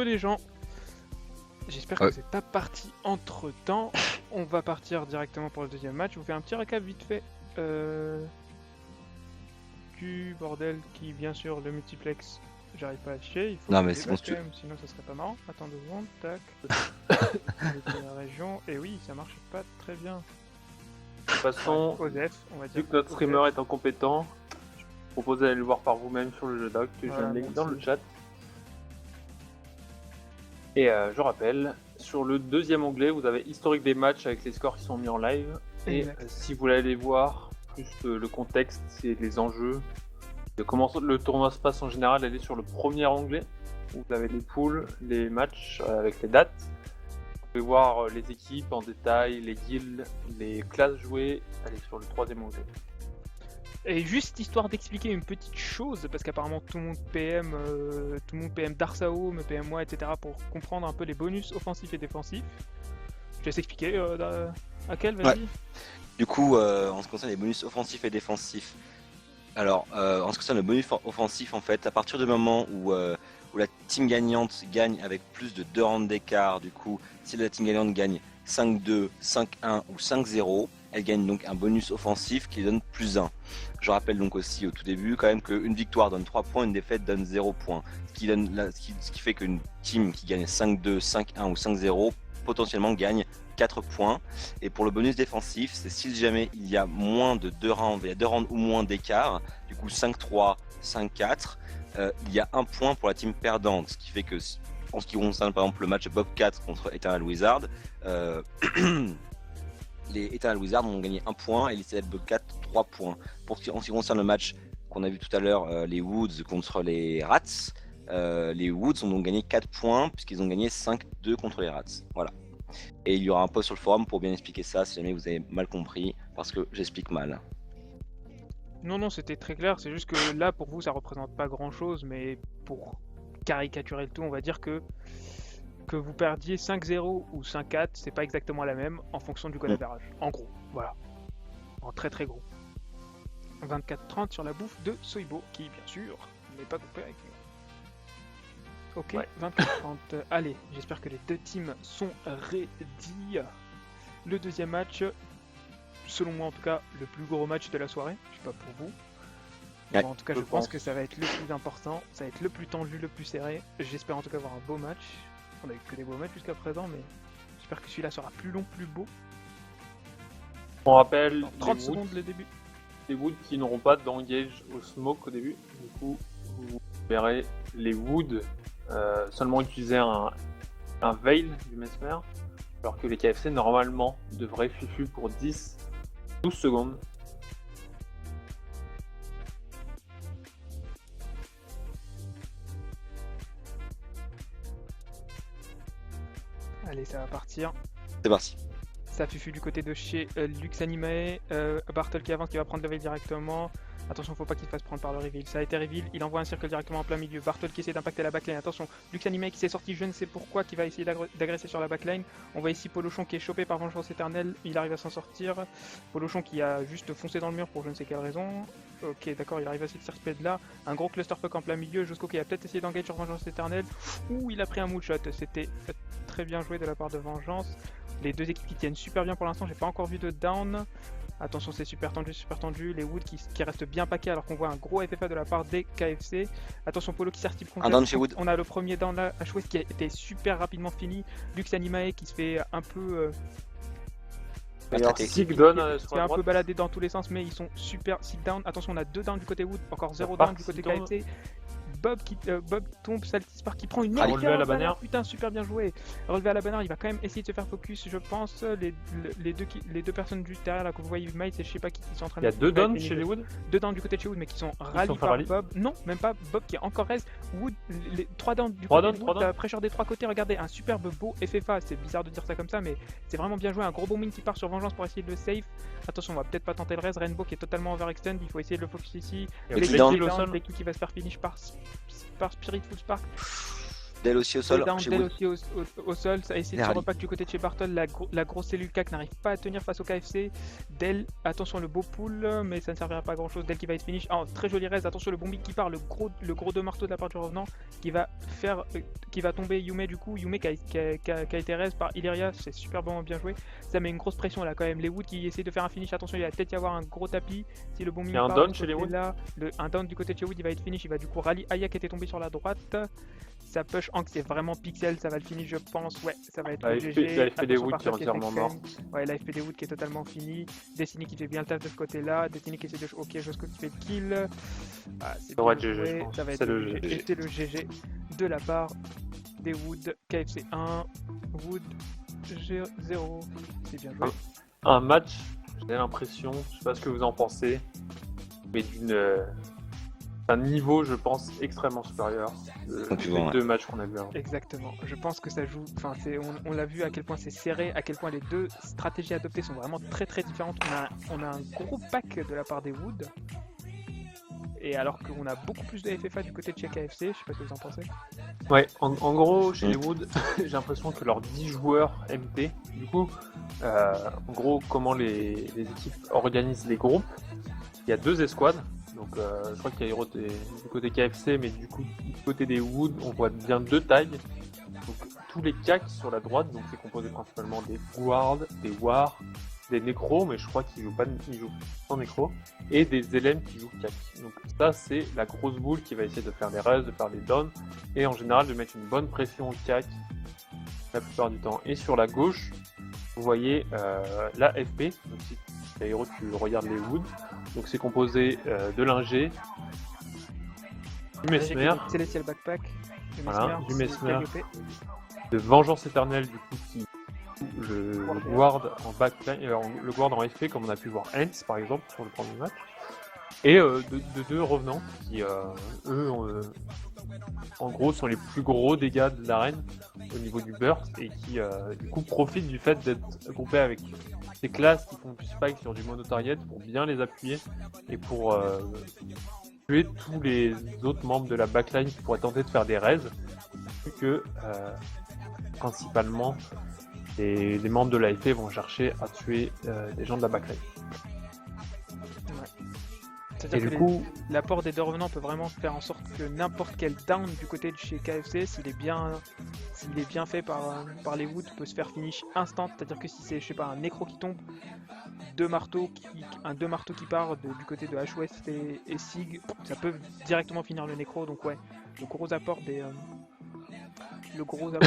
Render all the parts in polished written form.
Les gens. J'espère que vous n'êtes pas partis entre temps. On va partir directement pour le deuxième match. Je vous fais un petit récap vite fait du bordel qui, bien sûr, le multiplex, j'arrive pas à afficher. Il faut non, mais c'est bon, sinon ça serait pas marrant. Attends 2 secondes, tac. La région, et oui, ça marche pas très bien. De toute façon, Osef, on va dire. vu que notre streamer est incompétent, je vous propose d'aller le voir par vous-même sur le jeu doc que je viens de mettre dans le chat. Et je rappelle, sur le deuxième onglet, vous avez historique des matchs avec les scores qui sont mis en live. Et si vous voulez aller voir plus le contexte et les enjeux de comment le tournoi se passe en général, allez sur le premier onglet où vous avez les poules, les matchs avec les dates. Vous pouvez voir les équipes en détail, les guilds, les classes jouées. Allez sur le troisième onglet. Et juste histoire d'expliquer une petite chose, parce qu'apparemment tout le monde PM Darsao, me PM moi, etc. pour comprendre un peu les bonus offensifs et défensifs. Je te laisse expliquer à quel, vas-y. Ouais. Du coup, en ce qui concerne les bonus offensifs et défensifs, alors en ce qui concerne le bonus offensif, en fait, à partir du moment où la team gagnante gagne avec plus de 2 rounds d'écart, du coup, si la team gagnante gagne 5-2, 5-1 ou 5-0, elle gagne donc un bonus offensif qui donne plus 1. Je rappelle donc aussi au tout début quand même qu'une victoire donne 3 points, une défaite donne 0 points. Ce qui fait qu'une team qui gagne 5-2, 5-1 ou 5-0 potentiellement gagne 4 points. Et pour le bonus défensif, c'est si jamais il y a moins de 2 rounds, il y a 2 rounds ou moins d'écart, du coup 5-3, 5-4, il y a 1 point pour la team perdante. Ce qui fait que, en ce qui concerne par exemple le match Bob 4 contre Eternal Wizard, les Eternal Wizards ont gagné 1 point et les Celeb Bob 4 3 points. En ce qui concerne le match qu'on a vu tout à l'heure, les Woods contre les Rats, les Woods ont donc gagné 4 points puisqu'ils ont gagné 5-2 contre les Rats. Voilà. Et il y aura un post sur le forum pour bien expliquer ça si jamais vous avez mal compris, parce que j'explique mal. Non, c'était très clair, c'est juste que là pour vous ça représente pas grand chose, mais pour caricaturer le tout, on va dire que vous perdiez 5-0 ou 5-4, c'est pas exactement la même en fonction du collaborage. En gros, voilà. En très très gros. 24-30 sur la bouffe de Soibo, qui bien sûr n'est pas complet avec nous. Ok, ouais. 24-30. Allez, j'espère que les deux teams sont ready. Le deuxième match, selon moi en tout cas, le plus gros match de la soirée. Je sais pas pour vous. Ouais, bon, en tout cas, je pense que ça va être le plus important. Ça va être le plus tendu, le plus serré. J'espère en tout cas avoir un beau match. On a eu que des beaux matchs jusqu'à présent, mais j'espère que celui-là sera plus long, plus beau. On rappelle 30 secondes le début. Les Woods qui n'auront pas d'engage au smoke au début. Du coup, vous verrez les Woods seulement utiliser un veil du Mesmer, alors que les KFC normalement devraient fufu pour 10-12 secondes. Allez, ça va partir. C'est parti. Ça fufu du côté de chez Lux Animae. Bartle qui avance, qui va prendre le veil directement. Attention, faut pas qu'il se fasse prendre par le reveal. Ça a été reveal, il envoie un cercle directement en plein milieu. Bartle qui essaie d'impacter la backline. Attention, Lux Animae qui s'est sorti, je ne sais pourquoi, qui va essayer d'agresser sur la backline. On voit ici Polochon qui est chopé par Vengeance Éternelle. Il arrive à s'en sortir. Polochon qui a juste foncé dans le mur pour je ne sais quelle raison. Ok, d'accord, il arrive à s'extirper de là. Un gros clusterfuck en plein milieu. Josko qui a peut-être essayé d'engager sur Vengeance Éternelle. Ouh, il a pris un moonshot. C'était très bien joué de la part de Vengeance. Les deux équipes qui tiennent super bien pour l'instant. J'ai pas encore vu de down. Attention, c'est super tendu. Les Woods qui restent bien paquets alors qu'on voit un gros FFA de la part des KFC. Attention, Polo qui s'articule contre. Un down chez Wood. On a le premier down là, H-West qui a été super rapidement fini. Lux Animae qui se fait un peu. Sick down qui est un peu baladé dans tous les sens, mais ils sont super sick down. Attention, on a 2 downs du côté Wood, encore 0 down du côté KFC. Bob tombe, Salty Spark qui prend une relevé à la bannière. Putain, super bien joué. Relevé à la bannière, il va quand même essayer de se faire focus, je pense. Les deux personnes juste derrière là que vous voyez, Miles et je sais pas qui sont en train de. Il y a 2 downs chez les Wood. 2 downs du côté de chez Wood, mais qui sont ralliés par Bob. Non, même pas. Bob qui est encore reste. Wood, 3 downs du côté de Wood. Pressure des 3 côtés. Regardez, un superbe beau FFA. C'est bizarre de dire ça comme ça, mais c'est vraiment bien joué. Un gros booming qui part sur Vengeance pour essayer de le save. Attention, on va peut-être pas tenter le reste. Rainbow qui est totalement overextend. Il faut essayer de le focus ici. Becky qui va se faire finish par Spiritful Spark. Del aussi au sol. Chez Del Wood. aussi au sol, ça a essayé de se Nerly. repack du côté de chez Bartol, la grosse cellule CAC n'arrive pas à tenir face au KFC. Del, attention le beau pull, mais ça ne servira pas à grand chose. Del qui va être finish, très joli raise, attention le bombing qui part, le gros 2 marteaux de la part du revenant qui va tomber Yume du coup, Yume qui a été raise par Illyria, c'est super bon, bien joué. Ça met une grosse pression là quand même, les Wood qui essayent de faire un finish, attention il va peut-être y avoir un gros tapis, si le bombing Il y a un part, down chez les Wood là, un down du côté de chez Wood, il va être finish, il va du coup rally Aya qui était tombé sur la droite. Ça push Hank, c'est vraiment pixel, ça va le finish je pense, ouais, ça va être GG. L'AFP des Wood qui est entièrement mort. Ouais, l'AFP des Wood qui est totalement fini. Destiny qui fait bien le taf de ce côté-là. Destiny qui essaie de... Ok, Josco qui fait le kill. Ah, c'est Ça va bien être GG, joué. je pense. Ça va être C'est le GG. GG. Et c'est le GG de la part des Wood. KFC 1, Wood 0. C'est bien joué. Un match, j'ai l'impression, je sais pas ce que vous en pensez, mais d'un niveau, je pense, extrêmement supérieur Concurrent, les deux matchs qu'on a vus. Exactement. Je pense que ça joue. Enfin, on l'a vu à quel point c'est serré, à quel point les deux stratégies adoptées sont vraiment très très différentes. On a un gros pack de la part des Wood. Et alors qu'on a beaucoup plus de FFA du côté de chez KFC, je sais pas ce que vous en pensez. Ouais, en gros, chez les Wood, j'ai l'impression que leurs 10 joueurs MT, du coup, en gros, comment les équipes organisent les groupes, il y a 2 escouades. Donc, je crois qu'il y a Hero du côté KFC, mais du coup, du côté des Wood, on voit bien 2 tags. Donc, tous les CAC sur la droite, donc c'est composé principalement des guards, des wars, des nécros, mais je crois qu'ils jouent pas sans nécro, et des LM qui jouent CAC. Donc ça, c'est la grosse boule qui va essayer de faire des raises, de faire des downs, et en général de mettre une bonne pression au CAC la plupart du temps. Et sur la gauche, vous voyez la FP, donc si Hero tu regardes les Wood, donc c'est composé de l'ingé, du Mesmer, Celestial Backpack, du Mesmer, de Vengeance Éternelle, du coup, qui le guard en backline, le guard en FP, comme on a pu voir Hens par exemple sur le premier match, et de 2 revenants qui, eux, en gros, sont les plus gros dégâts de l'arène au niveau du burst et qui, du coup, profitent du fait d'être groupés avec des classes qui font du spike sur du mono-target pour bien les appuyer et pour tuer tous les autres membres de la backline qui pourraient tenter de faire des raids, plus que principalement les membres de l'AFP vont chercher à tuer des gens de la backline. C'est-à-dire que du coup, l'apport des 2 revenants peut vraiment faire en sorte que n'importe quel down du côté de chez KFC, s'il est bien fait par les Wood, peut se faire finish instant. C'est-à-dire que si c'est, je sais pas, un nécro qui tombe, 2 marteaux qui part du côté de HOS et SIG, ça peut directement finir le nécro. Donc ouais, le gros apport des Wood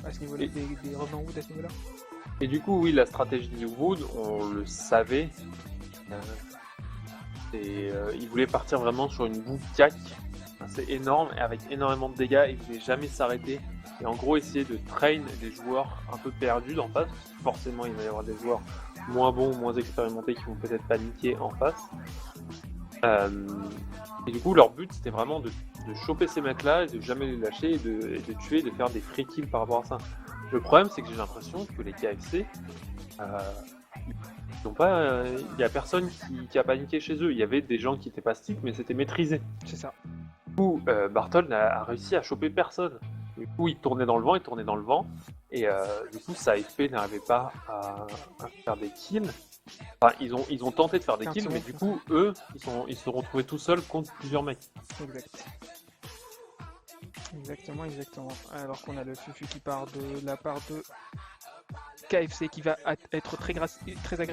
à ce niveau-là, des revenants Wood à ce niveau-là. Et du coup, oui, la stratégie du Wood, on le savait. Il voulait partir vraiment sur une boue CAC assez énorme et avec énormément de dégâts. Il voulait jamais s'arrêter. Et en gros, essayer de train des joueurs un peu perdus d'en face. Forcément, il va y avoir des joueurs moins bons, moins expérimentés qui vont peut-être paniquer en face. Et du coup, leur but, c'était vraiment de choper ces mecs-là et de jamais les lâcher et de tuer, de faire des free kills par rapport à ça. Le problème, c'est que j'ai l'impression que les KFC, il y a personne qui a paniqué chez eux. Il y avait des gens qui étaient pas stick, mais c'était maîtrisé. C'est ça. Du coup, Bartol a réussi à choper personne. Du coup, il tournait dans le vent, et du coup, sa FP n'arrivait pas à faire des kills. Enfin, ils ont tenté de faire des kills, mais du coup, eux, ils se sont retrouvés tout seuls contre plusieurs mecs. Exact. Exactement. Alors qu'on a le Fufu qui part de la part de KFC qui va être très agressif.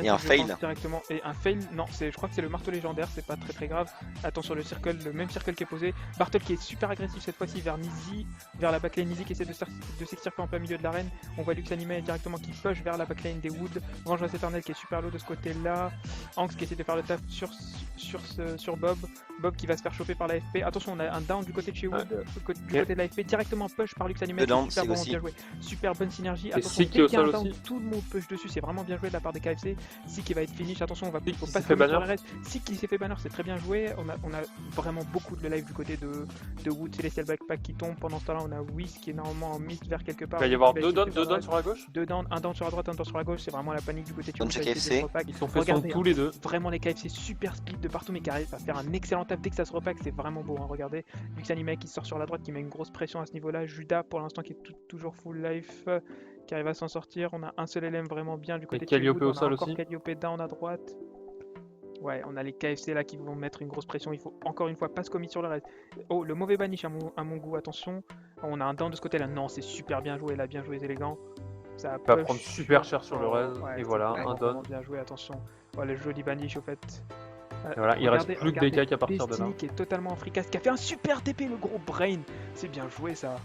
Et un fail directement. Et un fail, non, je crois que c'est le marteau légendaire, c'est pas très grave. Attention, le même circle qui est posé. Bartol qui est super agressif cette fois-ci vers Nizi, vers la backline Nizi qui essaie de s'extirper en plein milieu de l'arène. On voit Lux Anime directement qui push vers la backline des Wood. Vengeance Éternelle qui est super low de ce côté-là. Hanks qui essaie de faire le taf sur Bob. Bob qui va se faire choper par l'AFP. Attention, on a un down du côté de chez Wood, du côté de l'AFP, directement push par Lux Anime. Super bon, bien joué. Super bonne synergie. Attention, qui est au sol aussi. Tout le monde push dessus, c'est vraiment bien joué de la part des KFC. Si qui va être finish, attention, on va faut pas se faire banner. Si qui s'est fait banner, c'est très bien joué. On a vraiment beaucoup de live du côté de Wood, Celestial Backpack qui tombe. Pendant ce temps-là, on a Whis qui est normalement en mist vers quelque part. Il va y avoir 2 downs sur la gauche. 2 downs, un down sur la droite, un down sur la gauche. C'est vraiment la panique du côté de KFC. Ils sont fait tous les deux. Vraiment les KFC super speed de partout, mais qui arrivent à faire un excellent Là, dès que ça se repack, c'est vraiment beau. Hein, regardez, Luxanime qui sort sur la droite, qui met une grosse pression à ce niveau-là. Judas, pour l'instant, qui est toujours full life, qui arrive à s'en sortir. On a un seul LM vraiment bien du côté de Calliope Chez Wood. au On a sol encore aussi. Calliope down à droite. Ouais, on a les KFC là qui vont mettre une grosse pression. Il faut encore une fois pas se commit sur le reste. Oh, le mauvais banish à mon goût, attention. On a un down de ce côté-là. Non, c'est super bien joué là, bien joué, élégant. Ça Il va push prendre super cher sur le reste. ouais, Et voilà, vraiment, un down. vraiment bien joué, attention. Oh, le joli banish au fait. Et voilà, il reste plus que regardez DK à partir de là. Destiny qui est totalement en fricas, qui a fait un super TP, le gros brain. C'est bien joué ça.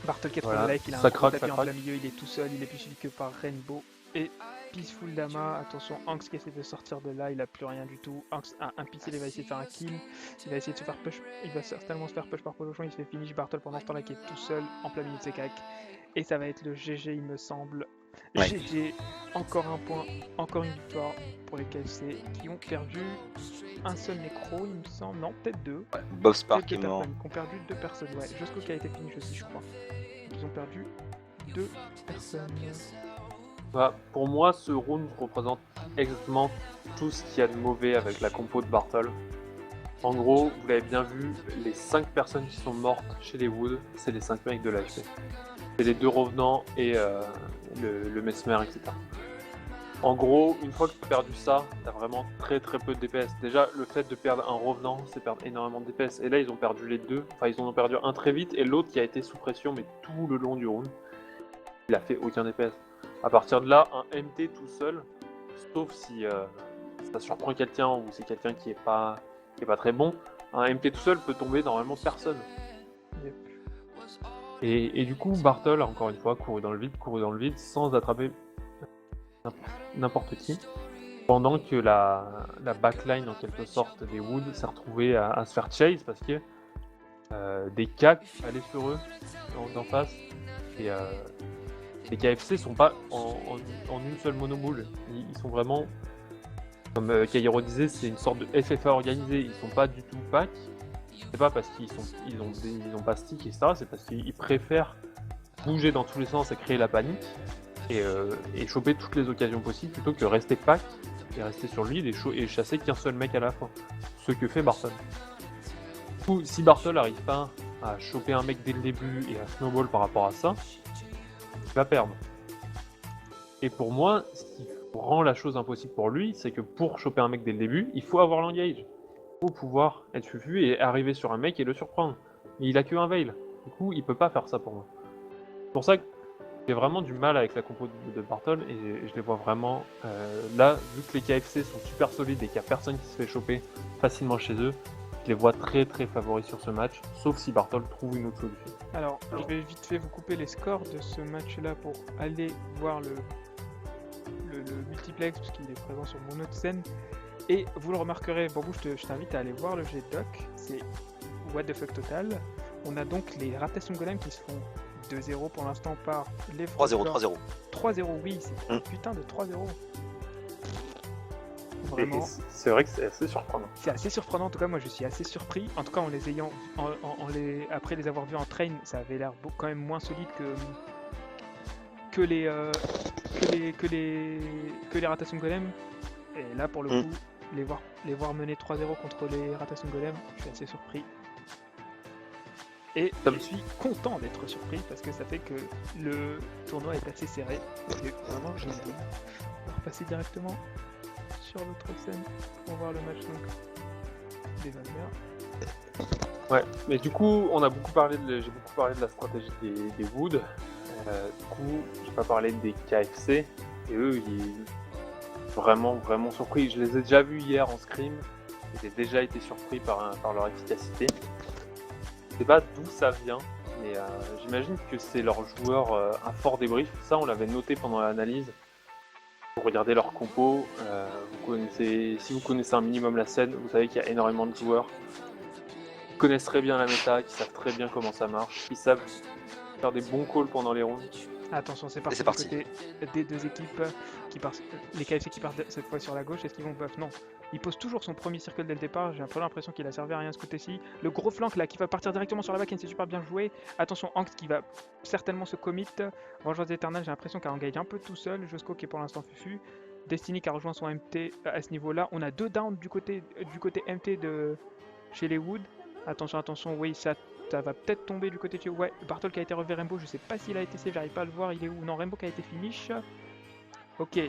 Bartol qui est trop Voilà, life, il a ça un gros craque, tapis ça en craque. plein milieu, il est tout seul, il est plus suivi que par Rainbow et Peaceful Dama. Attention, Anx qui essaie de sortir de là, il a plus rien du tout. Anx a un pixel, il va essayer de faire un kill, il va essayer de se faire push, il va certainement se faire push par Polochon, il se fait finish. Bartol pendant ce temps là qui est tout seul en plein milieu de ses cacs. Et ça va être le GG, il me semble. Ouais. GG, encore un point, encore une victoire pour les KFC qui ont perdu un seul nécro, il me semble. Non, peut-être deux. Ouais, Bob Peut-être Spark deux est mort. personnes qui ont perdu deux personnes. Ouais, Josco qui a été finish aussi, je crois. Donc, ils ont perdu deux personnes. Bah, pour moi, ce round représente exactement tout ce qu'il y a de mauvais avec la compo de Bartol. En gros, vous l'avez bien vu, les 5 personnes qui sont mortes chez les Wood, c'est les 5 mecs de l'AFC. C'est les 2 revenants et le Mesmer, etc. En gros, une fois que tu as perdu ça, tu as vraiment très peu de DPS. Déjà, le fait de perdre un revenant, c'est perdre énormément de DPS. Et là, ils ont perdu les deux. Enfin, ils en ont perdu un très vite et l'autre qui a été sous pression, mais tout le long du round, il a fait aucun DPS. À partir de là, un MT tout seul, sauf si ça surprend quelqu'un ou c'est quelqu'un qui est pas très bon, un MT tout seul peut tomber normalement personne. Yep. Et du coup, Bartol, encore une fois, couru dans le vide, sans attraper n'importe qui, pendant que la backline, en quelque sorte, des Wood s'est retrouvée à se faire chase parce que des CAC allaient sur eux d'en face. Et les KFC sont pas en une seule monoboule. Ils sont vraiment, comme Kairo disait, c'est une sorte de FFA organisé. Ils sont pas du tout pack. C'est pas parce qu'ils ont pas stick, etc. C'est parce qu'ils préfèrent bouger dans tous les sens et créer la panique et choper toutes les occasions possibles plutôt que rester pack et rester sur lui et chasser qu'un seul mec à la fois. Ce que fait Bartol. Du coup, si Bartol n'arrive pas à choper un mec dès le début et à snowball par rapport à ça, il va perdre. Et pour moi, ce qui rend la chose impossible pour lui, c'est que pour choper un mec dès le début, il faut avoir l'engage. Il faut pouvoir être fufu et arriver sur un mec et le surprendre. Mais il a que un veil. Du coup, il peut pas faire ça pour moi. C'est pour ça que j'ai vraiment du mal avec la compo de Bartol et je les vois vraiment là, vu que les KFC sont super solides et qu'il n'y a personne qui se fait choper facilement chez eux, je les vois très favoris sur ce match, sauf si Bartol trouve une autre solution. Alors, je vais vite fait vous couper les scores de ce match-là pour aller voir le multiplex, parce qu'il est présent sur mon autre scène. Et vous le remarquerez, Bambou, je t'invite à aller voir le G-Doc, c'est what the fuck total. On a donc les Ratation Golem qui se font 2-0 pour l'instant par les 3-0, 3-0. 3-0, oui, c'est putain de 3-0. Vraiment. C'est vrai que c'est assez surprenant. C'est assez surprenant, en tout cas moi je suis assez surpris. En tout cas en les ayant, après les avoir vus en train, ça avait l'air quand même moins solide que les Ratation Golem. Et là pour le coup, les voir mener 3-0 contre les Ratation Golem, je suis assez surpris. Et je suis content d'être surpris parce que ça fait que le tournoi est assez serré. C'est vraiment génial. On va repasser directement sur l'autre scène pour voir le match donc des Vanner. Ouais, mais du coup, j'ai beaucoup parlé de la stratégie des Wood. Du coup, j'ai pas parlé des KFC. Et eux, ils vraiment surpris. Je les ai déjà vus hier en scrim. J'ai déjà été surpris par leur efficacité. Je sais pas d'où ça vient, mais j'imagine que c'est leur joueur un fort débrief. Ça, on l'avait noté pendant l'analyse. Vous regardez leur compo, si vous connaissez un minimum la scène, vous savez qu'il y a énormément de joueurs qui connaissent très bien la méta, qui savent très bien comment ça marche, qui savent faire des bons calls pendant les rounds. Attention, c'est parti. Côté des deux équipes qui partent, les KFC qui partent cette fois sur la gauche, est-ce qu'ils vont buff? Non. Il pose toujours son premier circle dès le départ, j'ai un peu l'impression qu'il a servi à rien ce côté-ci. Le gros flank là qui va partir directement sur la back, c'est super bien joué. Attention, Angst qui va certainement se commit. Vengeance éternelle, j'ai l'impression qu'elle engage un peu tout seul. Josco qui est pour l'instant fufu. Destiny qui a rejoint son MT à ce niveau-là. On a 2 downs du côté MT de chez les Wood. Attention, oui, ça va peut-être tomber du côté de chez... Ouais, Bartol qui a été relevé, Rainbow, je sais pas s'il a été save, j'arrive pas à le voir, il est où? Non, Rainbow qui a été finish. Ok,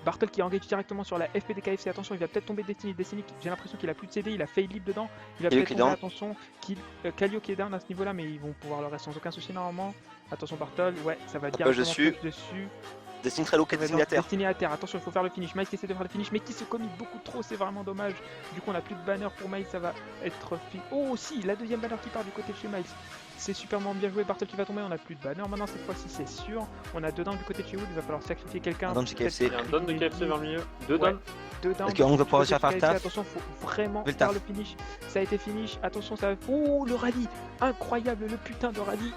Bartol qui engage directement sur la FP des KFC, attention, il va peut-être tomber Destiny, j'ai l'impression qu'il a plus de CD, il a fail libre dedans, il va peut-être tomber, attention, Kalio qui est down à ce niveau-là, mais ils vont pouvoir le rester sans aucun souci normalement. Attention Bartol, ouais, ça va directement push dessus. Destiny très low, Destiny à terre. Destiny à terre, attention, il faut faire le finish. Miles qui essaie de faire le finish, mais qui se commit beaucoup trop, c'est vraiment dommage. Du coup, on a plus de banner pour Miles, ça va être Oh, si, la deuxième banner qui part du côté de chez Miles. C'est superment bien joué. Bartol qui va tomber, on a plus de banner maintenant cette fois-ci, c'est sûr. On a 2 downs du côté de chez Wood, il va falloir sacrifier quelqu'un. Un down chez KFC. Il y a un down de KFC vers le milieu. 2 downs. 2 downs. Est-ce qu'on va pouvoir réussir à faire le taf? Attention, faut vraiment faire le finish. Ça a été finish. Attention, ça va. Oh, le rallye incroyable, le putain de rallye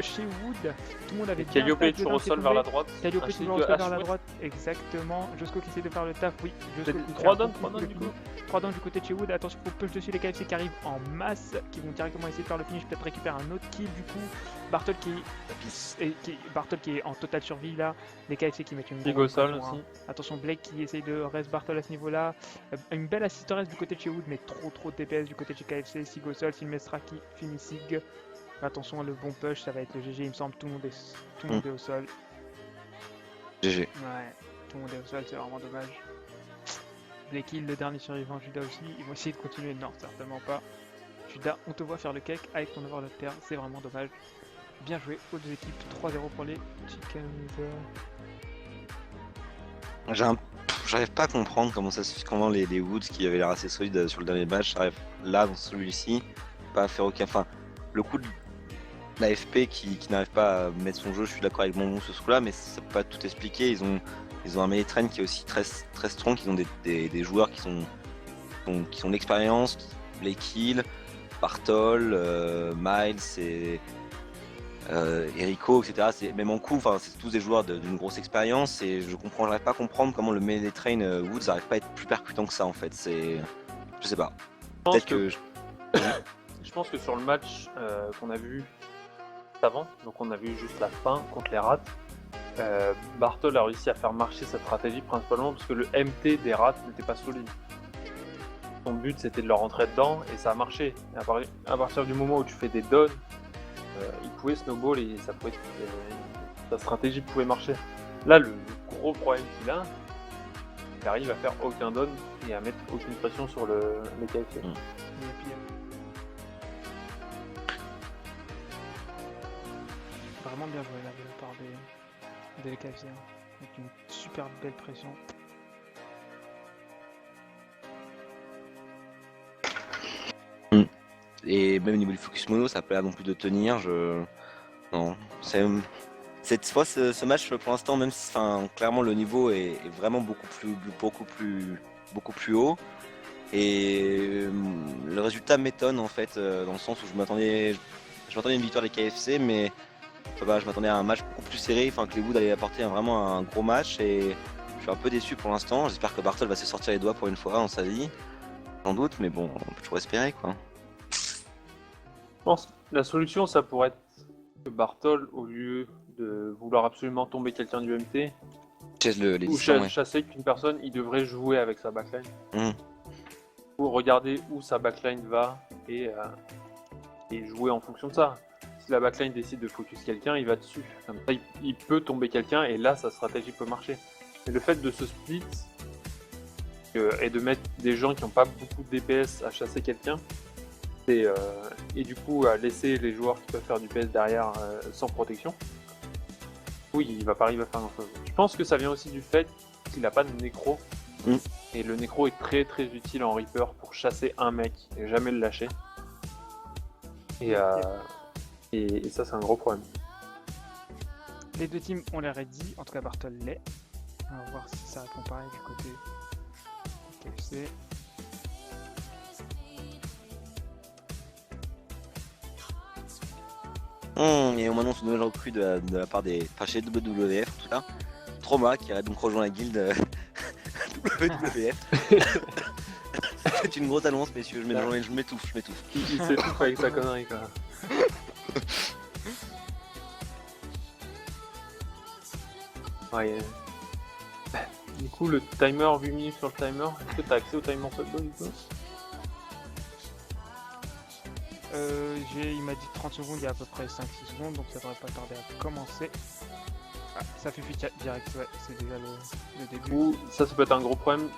chez Wood. Tout le monde avait bien. Calliope est toujours au sol vers la droite. Calliope est toujours au sol vers la droite. Exactement. Josco qui essaie de faire le taf. Oui. 3 downs du coup. 3 downs du côté de chez Wood. Attention, faut push dessus les KFC qui arrivent en masse, qui vont directement essayer de faire le finish, peut-être récupérer un autre kill du coup. Bartol qui est en totale survie là. Les KFC qui mettent une Big au sol aussi. Attention, Blake qui essaye de reste Bartol à ce niveau-là. Une belle assist reste du côté de chez Wood, mais trop de DPS du côté de chez KFC. Sig au sol, Silmestra qui finit Sig. Attention, le bon push, ça va être le GG, il me semble. Tout le monde est au sol. GG. Ouais, tout le monde est au sol, c'est vraiment dommage. Les kills, le dernier survivant, Judas aussi. Ils vont essayer de continuer. Non, certainement pas. Judas, on te voit faire le cake avec ton overload terre, c'est vraiment dommage. Bien joué aux deux équipes, 3-0 pour les Chickens. J'arrive pas à comprendre comment les Woods qui avaient l'air assez solides sur le dernier match arrivent là dans celui-ci, pas à faire aucun. Enfin, le coup de l'AFP qui n'arrive pas à mettre son jeu, je suis d'accord avec mon ce coup-là, mais ça peut pas tout expliquer. Ils ont un melee train qui est aussi très strong, ils ont des joueurs qui ont l'expérience, les kills, Bartol, Miles et Erico, etc. Même en coup, c'est tous des joueurs d'une grosse expérience et j'arrive pas à comprendre comment le melee train Woods n'arrive pas à être plus percutant que ça en fait. Je sais pas. Peut-être que. Je pense que sur le match qu'on a vu avant, donc on a vu juste la fin contre les rats, Bartol a réussi à faire marcher sa stratégie principalement parce que le MT des rats n'était pas solide. Son but c'était de leur rentrer dedans et ça a marché. Et à partir du moment où tu fais des downs, il pouvait snowball et sa stratégie pouvait marcher. Là, le gros problème qu'il a, il arrive à faire aucun down et à mettre aucune pression sur les KFC. Vraiment bien joué là de la part des KFC, avec une super belle pression. Et même au niveau du focus mono, ça n'a pas l'air non plus de tenir. Non, cette fois, ce match, pour l'instant, même si clairement le niveau est vraiment beaucoup plus haut. Et le résultat m'étonne en fait, dans le sens où je m'attendais à une victoire des KFC, mais je m'attendais à un match beaucoup plus serré, que les Wood allaient apporter vraiment un gros match. Et je suis un peu déçu pour l'instant. J'espère que Bartol va se sortir les doigts pour une fois dans sa vie, sans doute, mais bon, on peut toujours espérer quoi. Je pense que la solution, ça pourrait être que Bartol, au lieu de vouloir absolument tomber quelqu'un du MT, chasser qu'une personne, il devrait jouer avec sa backline. Pour regarder où sa backline va et jouer en fonction de ça. Si la backline décide de focus quelqu'un, il va dessus. Comme ça, il peut tomber quelqu'un et là, sa stratégie peut marcher. Et le fait de se split et de mettre des gens qui n'ont pas beaucoup de DPS à chasser quelqu'un, et du coup à laisser les joueurs qui peuvent faire du PS derrière sans protection, oui, il va pas arriver à faire grand chose. Je pense que ça vient aussi du fait qu'il n'a pas de nécro, et le nécro est très très utile en Reaper pour chasser un mec et jamais le lâcher. Et ça, c'est un gros problème. Les deux teams ont l'air ready, en tout cas Bartol l'est. On va voir si ça répond pareil du côté KFC. Et on annonce une nouvelle recrue de la part des. Chez WWF en tout cas. Trauma qui a donc rejoint la guilde WWF. C'est une grosse annonce, messieurs, je m'étouffe. Il s'étouffe avec sa connerie quoi. Du coup, le timer, 8 minutes sur le timer, est-ce que tu as accès au timer pseudo du coup? Il m'a dit 30 secondes, il y a à peu près 5-6 secondes, donc ça devrait pas tarder à commencer. Ah, ça fait fuite direct, ouais, c'est déjà le début. Ou ça peut être un gros problème.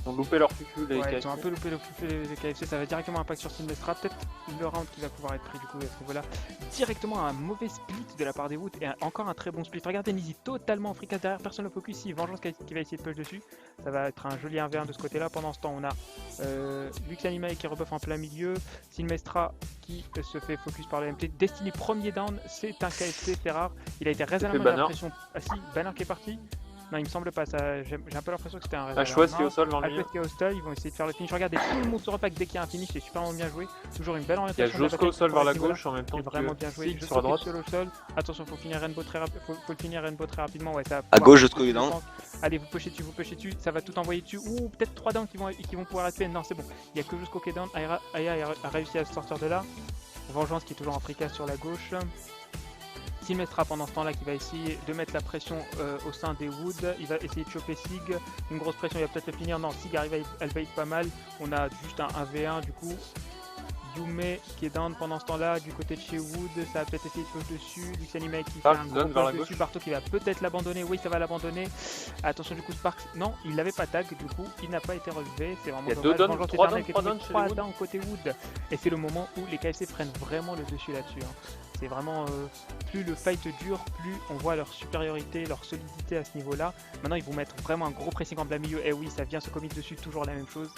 Ils ont loupé leur fufu, les Ouais, KFC. ils ont un peu loupé le fufu, les KFC, ça va directement impact sur Sylvestra, peut-être le round qui va pouvoir être pris du coup à ce niveau-là. Directement un mauvais split de la part des Wood et encore un très bon split. Regardez Nizi totalement fricasse derrière, personne ne focus ici, Vengeance qui va essayer de push dessus. Ça va être un joli 1v1 de ce côté-là. Pendant ce temps, on a Lux Animae qui rebuff en plein milieu, Sylvestra qui se fait focus par le MT. Destiny premier down, c'est un KFC, c'est rare. Il a été réservé à la pression. Ah si, Banner qui est parti. Non, il me semble pas, ça. J'ai un peu l'impression que c'était un réserve. HOS qui est au sol dans le milieu. HOS qui est au sol, ils vont essayer de faire le finish. Regardez, tout le monde se repack dès qu'il y a un finish, c'est super bien joué. Toujours une belle Il y a orientation. Josco au sol vers la gauche en même temps que vraiment bien joué. Sig sur la droite. Seul au sol. Attention, faut finir Rainbow très rapidement. Ouais, ça va À gauche, Josco est down. Allez, vous pushez dessus, ça va tout envoyer dessus. Ou peut-être 3 downs qui vont pouvoir être faits. Non, c'est bon. Il y a que Josco qui est down. Aya a réussi à sortir de là. Vengeance qui est toujours en fricas sur la gauche. Sylvestra pendant ce temps là qui va essayer de mettre la pression au sein des Woods, il va essayer de choper Sig, une grosse pression, il va peut-être le finir, non Sig arrive elle bait pas mal, on a juste un 1v1 du coup, Yume qui est down pendant ce temps là, du côté de chez Wood, ça va peut-être essayer de push dessus, Lux Animae qui fait un gros push dessus, Barto qui va peut-être l'abandonner, oui ça va l'abandonner, attention du coup Sparks, non il l'avait pas tag du coup, il n'a pas été relevé, c'est vraiment dommage, 3 downs côté Wood, et c'est le moment où les KFC prennent vraiment le dessus là-dessus. C'est vraiment, plus le fight dure, plus on voit leur supériorité, leur solidité à ce niveau-là. Maintenant, ils vont mettre vraiment un gros pressing en plein milieu. Et oui, ça vient se commit dessus, toujours la même chose.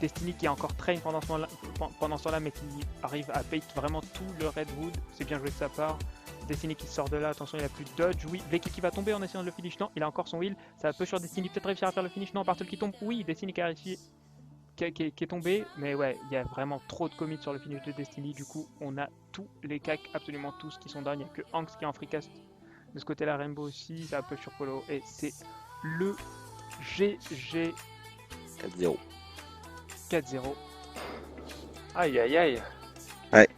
Destiny qui est encore train pendant ce temps-là, mais qui arrive à bait vraiment tout le Redwood. C'est bien joué de sa part. Destiny qui sort de là, attention, il a plus de dodge. Oui, Blakey qui va tomber en essayant de le finish. Non, il a encore son heal. Ça va peu sur Destiny, peut-être réussir à faire le finish. Non, Bartle qui tombe. Oui, Destiny qui a réussi. Qui est tombé, mais ouais, il y a vraiment trop de commits sur le finish de Destiny, du coup on a tous les cacs, absolument tous qui sont down, il n'y a que Hanks qui est en freecast de ce côté là, Rainbow aussi, ça peut sur Polo, et c'est le GG 4-0. 4-0. Aïe aïe aïe. Ouais.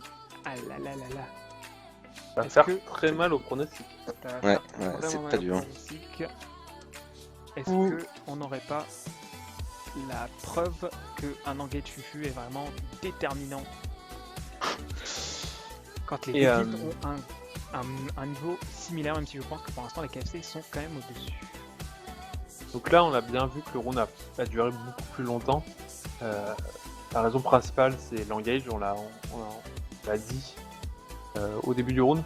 Ah là là là là. Ça va faire très mal au pronostic. Ouais, c'est pas dur. Est-ce que on n'aurait pas la preuve qu'un engage fufu est vraiment déterminant quand les deux guildes ont un niveau similaire, même si je pense que pour l'instant les KFC sont quand même au-dessus. Donc là on a bien vu que le round a duré beaucoup plus longtemps. La raison principale c'est l'engage, on l'a dit au début du round,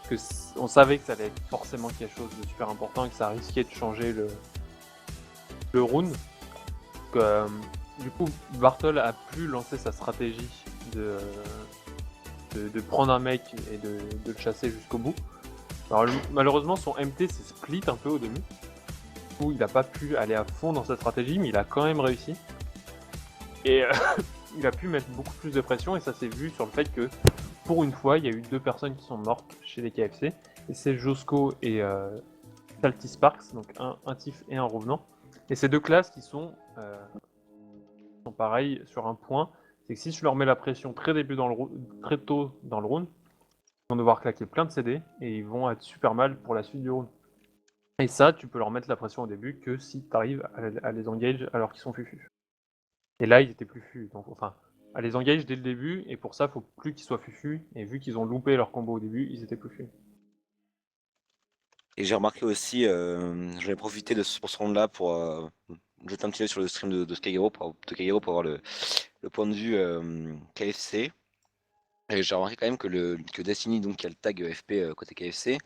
parce qu'on savait que ça allait être forcément quelque chose de super important et que ça risquait de changer le round. Du coup, Bartle a pu lancer sa stratégie de prendre un mec et de le chasser jusqu'au bout. Alors malheureusement, son MT s'est split un peu au début. Du coup, il n'a pas pu aller à fond dans sa stratégie, mais il a quand même réussi. Et il a pu mettre beaucoup plus de pression, et ça s'est vu sur le fait que, pour une fois, il y a eu 2 personnes qui sont mortes chez les KFC. Et c'est Josco et Salty Sparks, donc un Tiff et un Revenant. Et ces 2 classes qui sont pareilles sur un point, c'est que si je leur mets la pression très tôt dans le round, ils vont devoir claquer plein de CD et ils vont être super mal pour la suite du round. Et ça, tu peux leur mettre la pression au début que si tu arrives à les engage alors qu'ils sont fufu. Et là, ils étaient plus fufu, donc enfin, à les engage dès le début, et pour ça, il faut plus qu'ils soient fufu, et vu qu'ils ont loupé leur combo au début, ils étaient plus fufu. Et j'ai remarqué aussi, j'en ai profité pour ce round-là pour jeter un petit œil sur le stream de Skygero pour avoir le point de vue KFC. Et j'ai remarqué quand même que Destiny, donc, qui a le tag FP côté KFC,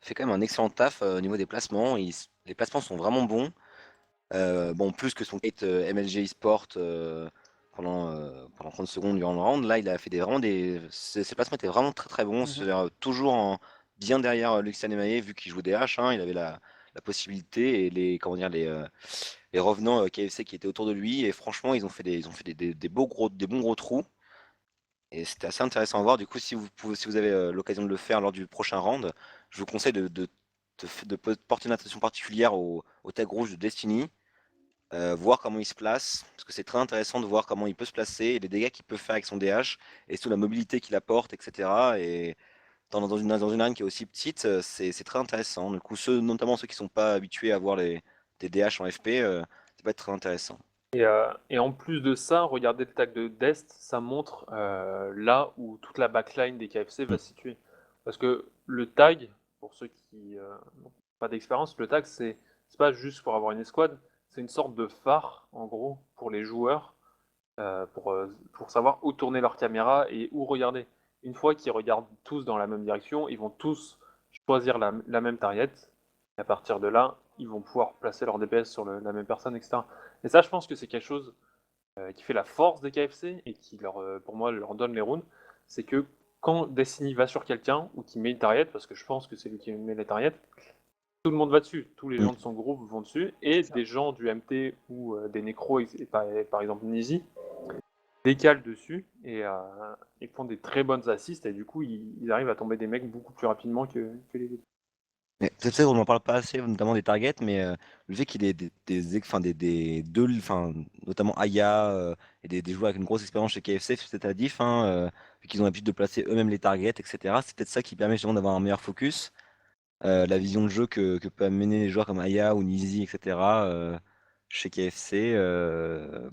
fait quand même un excellent taf au niveau des placements. Les placements sont vraiment bons. Bon, plus que son gate MLG eSport pendant 30 secondes durant le round. Là, il a fait ses placements étaient vraiment très très bons. C'est-à-dire, toujours bien derrière Lux Animae, vu qu'il joue des H, il avait la possibilité, et les revenants KFC qui étaient autour de lui, et franchement ils ont fait des bons gros trous, et c'était assez intéressant à voir. Du coup, si vous avez l'occasion de le faire lors du prochain round, je vous conseille de porter une attention particulière au tag rouge de Destiny, voir comment il se place, parce que c'est très intéressant de voir comment il peut se placer, et les dégâts qu'il peut faire avec son DH, et surtout la mobilité qu'il apporte, etc. Et dans une arène qui est aussi petite, c'est très intéressant. Du coup, notamment ceux qui ne sont pas habitués à voir des DH en FP, ça peut être très intéressant. Et en plus de ça, regardez le tag de Dest, ça montre là où toute la backline des KFC va se situer. Parce que le tag, pour ceux qui n'ont pas d'expérience, le tag c'est pas juste pour avoir une escouade, c'est une sorte de phare en gros pour les joueurs pour savoir où tourner leur caméra et où regarder. Une fois qu'ils regardent tous dans la même direction, ils vont tous choisir la même target. Et à partir de là, ils vont pouvoir placer leur DPS sur la même personne, etc. Et ça, je pense que c'est quelque chose qui fait la force des KFC et qui, pour moi, leur donne les rounds. C'est que quand Destiny va sur quelqu'un ou qu'il met une target, parce que je pense que c'est lui qui met les targets, tout le monde va dessus. Tous les gens de son groupe vont dessus. Et des gens du MT ou des nécros, et par exemple Nizi, décalent dessus et font des très bonnes assists. Et du coup, ils arrivent à tomber des mecs beaucoup plus rapidement que les autres. Mais c'est ça, on n'en parle pas assez, notamment des targets, mais le fait qu'il y ait notamment Aya et des joueurs avec une grosse expérience chez KFC, c'est à diff, vu qu'ils ont l'habitude de placer eux-mêmes les targets, etc. C'est peut-être ça qui permet justement d'avoir un meilleur focus. La vision de jeu que peuvent amener les joueurs comme Aya ou Nizi, etc. Chez KFC,